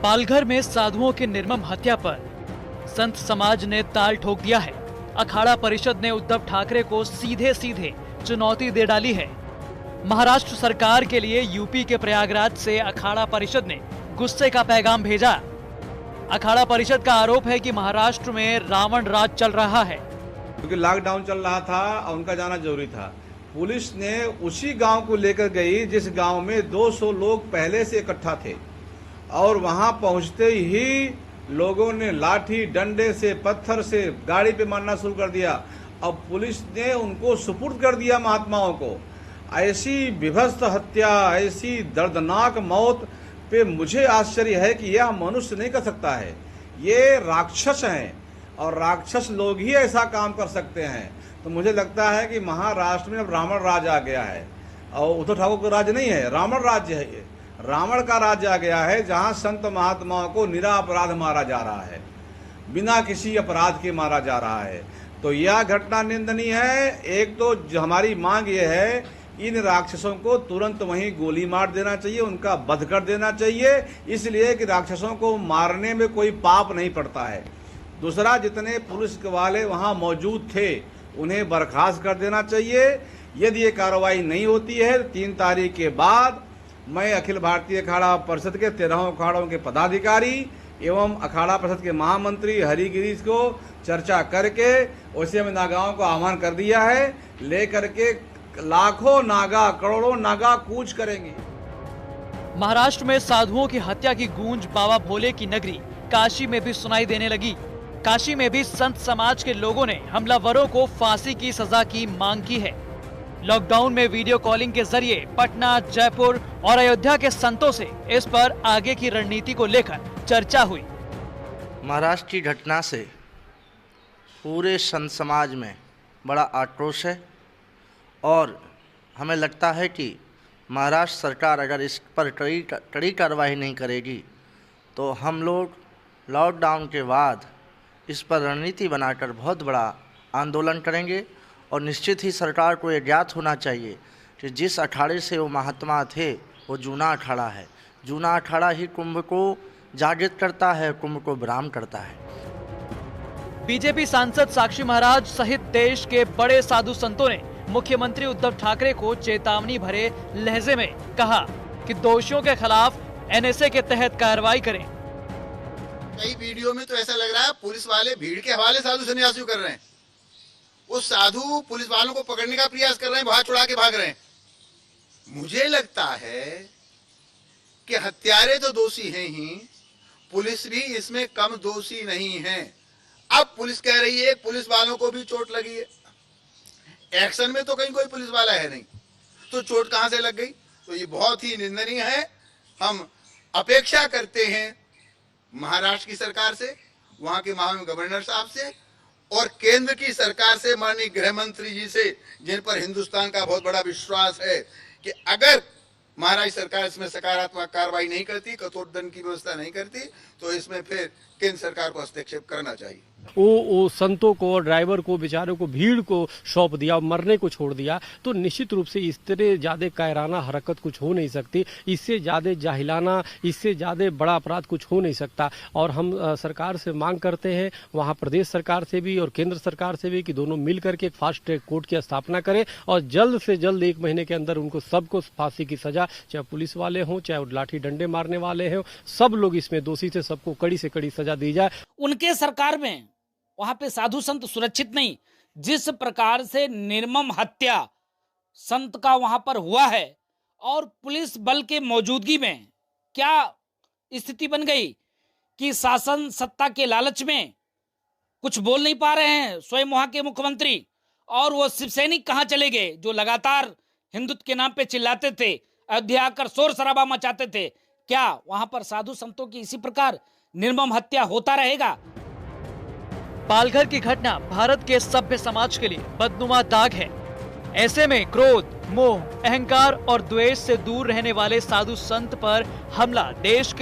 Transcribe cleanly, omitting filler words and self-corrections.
पालघर में साधुओं की निर्मम हत्या पर संत समाज ने ताल ठोक दिया है। अखाड़ा परिषद ने उद्धव ठाकरे को सीधे सीधे चुनौती दे डाली है। महाराष्ट्र सरकार के लिए यूपी के प्रयागराज से अखाड़ा परिषद ने गुस्से का पैगाम भेजा। अखाड़ा परिषद का आरोप है कि महाराष्ट्र में रावण राज चल रहा है, क्योंकि लॉकडाउन चल रहा था और उनका जाना जरूरी था। पुलिस ने उसी गांव को लेकर गई जिस गांव में 200 लोग पहले से इकट्ठा थे और वहां पहुंचते ही लोगों ने लाठी डंडे से पत्थर से गाड़ी पे मारना शुरू कर दिया। अब पुलिस ने उनको सुपुर्द कर दिया महात्माओं को। ऐसी विभत्स हत्या, ऐसी दर्दनाक मौत पे मुझे आश्चर्य है कि यह मनुष्य नहीं कर सकता है। ये राक्षस हैं और राक्षस लोग ही ऐसा काम कर सकते हैं। तो मुझे लगता है कि महाराष्ट्र में अब रावण राज आ गया है और उद्धव ठाकरे का राज नहीं है, रावण राज्य है। ये रावण का राज्य आ गया है, जहां संत महात्माओं को निरापराध मारा जा रहा है, बिना किसी अपराध के मारा जा रहा है। तो यह घटना निंदनीय है। एक तो हमारी मांग ये है, इन राक्षसों को तुरंत वहीं गोली मार देना चाहिए, उनका वध कर देना चाहिए, इसलिए कि राक्षसों को मारने में कोई पाप नहीं पड़ता है। दूसरा, जितने पुलिस वाले वहां मौजूद थे उन्हें बर्खास्त कर देना चाहिए। यदि ये कार्रवाई नहीं होती है 3 तारीख के बाद मैं अखिल भारतीय अखाड़ा परिषद के 13 अखाड़ों के पदाधिकारी एवं अखाड़ा परिषद के महामंत्री हरिगिरीश को चर्चा करके वैसे में नागाओं को आह्वान कर दिया है, लेकर के लाखों नागा करोड़ों नागा कूच करेंगे। महाराष्ट्र में साधुओं की हत्या की गूंज बाबा भोले की नगरी काशी में भी सुनाई देने लगी। काशी में भी संत समाज के लोगों ने हमलावरों को फांसी की सजा की मांग की है। लॉकडाउन में वीडियो कॉलिंग के जरिए पटना, जयपुर और अयोध्या के संतों से इस पर आगे की रणनीति को लेकर चर्चा हुई। महाराष्ट्र की घटना से पूरे संत समाज में बड़ा आक्रोश है और हमें लगता है कि महाराष्ट्र सरकार अगर इस पर कड़ी कार्रवाई नहीं करेगी तो हम लोग लॉकडाउन के बाद इस पर रणनीति बनाकर बहुत बड़ा आंदोलन करेंगे। और निश्चित ही सरकार को ये ज्ञात होना चाहिए कि जिस अखाड़े से वो महात्मा थे वो जूना अखाड़ा है। जूना अखाड़ा ही कुंभ को जागृत करता है, कुंभ को विराम करता है। बीजेपी सांसद साक्षी महाराज सहित देश के बड़े साधु संतों ने मुख्यमंत्री उद्धव ठाकरे को चेतावनी भरे लहजे में कहा कि दोषियों के खिलाफ एनएसए के तहत कार्रवाई करें। कई वीडियो में तो ऐसा लग रहा है पुलिस वाले भीड़ के हवाले साधु सन्यासियों कर रहे हैं। वो साधु पुलिस वालों को पकड़ने का प्रयास कर रहे हैं, बाहर छुड़ा के भाग रहे हैं। मुझे लगता है कि हत्यारे तो दोषी हैं ही, पुलिस भी इसमें कम दोषी नहीं है। अब पुलिस कह रही है पुलिस वालों को भी चोट लगी है। एक्शन में तो कहीं कोई पुलिस वाला है नहीं, तो चोट कहां से लग गई? तो ये बहुत ही निंदनीय है। हम अपेक्षा करते हैं महाराष्ट्र की सरकार से, वहां के महामहिम गवर्नर साहब से और केंद्र की सरकार से, माननीय गृह मंत्री जी से, जिन पर हिंदुस्तान का बहुत बड़ा विश्वास है कि अगर महाराष्ट्र सरकार इसमें सकारात्मक कार्रवाई नहीं करती, कठोर दंड की व्यवस्था नहीं करती, तो इसमें फिर केंद्र सरकार को हस्तक्षेप करना चाहिए। वो संतों को, ड्राइवर को, बेचारों को, भीड़ को सौंप दिया, मरने को छोड़ दिया, तो निश्चित रूप से इस तरह ज्यादा कायराना हरकत कुछ हो नहीं सकती। इससे ज्यादा जाहिलाना, इससे ज्यादा बड़ा अपराध कुछ हो नहीं सकता। और हम सरकार से मांग करते हैं, वहां प्रदेश सरकार से भी और केंद्र सरकार से भी, कि दोनों मिल करके एक फास्ट ट्रैक कोर्ट की स्थापना करें और जल्द से जल्द 1 महीने के अंदर उनको सबको फांसी की सजा, चाहे पुलिस वाले हों, चाहे लाठी डंडे मारने वाले हों, सब लोग इसमें दोषी थे, सबको कड़ी से कड़ी सजा दी जाए। उनके सरकार में वहां पे साधु संत सुरक्षित नहीं। जिस प्रकार से निर्मम हत्या संत का वहां पर हुआ है और पुलिस बल के मौजूदगी में क्या स्थिति बन गई कि शासन सत्ता के लालच में कुछ बोल नहीं पा रहे हैं स्वयं वहां के मुख्यमंत्री, और वो शिवसैनिक कहां चले गए जो लगातार हिंदुत्व के नाम पे चिल्लाते थे, अयोध्या आकर शोर शराबा मचाते थे। क्या वहां पर साधु संतों की इसी प्रकार निर्मम हत्या होता रहेगा? पालघर की घटना भारत के सभ्य समाज के लिए बदनुमा दाग है। ऐसे में क्रोध, मोह, अहंकार और द्वेष से दूर रहने वाले साधु संत पर हमला देश के